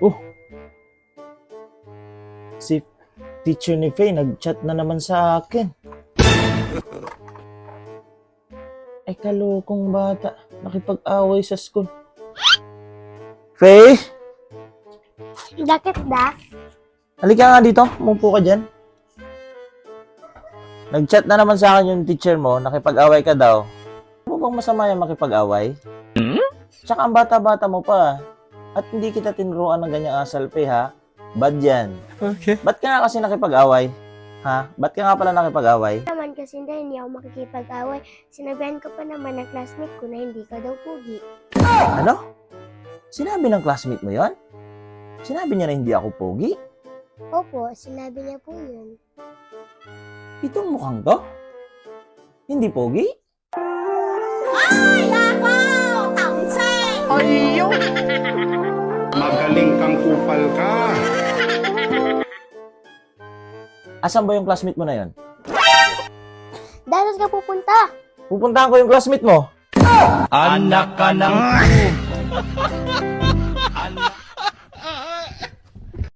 Oh, si teacher ni Faye nag-chat na naman sa akin. Ay, kalokong bata. Nakipag-away sa school. Faye? Bakit da? Halika nga dito. Umupo ka dyan. Nag-chat na naman sa akin yung teacher mo. Nakipag-away ka daw. Ano bang masama yung makipag-away? Tsaka ang bata-bata mo pa. At hindi kita tinuruan ng ganyang asal, Faye, ha? Bad yan. Okay. Ba't ka nga kasi nakipag-away? Ha? Ba't ka nga pala nakipag-away? Naman kasi hindi ako makikipag-away. Sinabihan ko pa naman ng classmate ko na hindi ka daw pugi. Ano? Sinabi ng classmate mo yon? Sinabi niya na hindi ako pogi? Opo, sinabi niya po yun. Itong mukhang to? Hindi pogi? Ayaw! Magaling kang kupal ka. Asan ba yung classmate mo na yon? Dapat ka pupunta. Pupuntahan ko yung classmate mo. Anak ka ng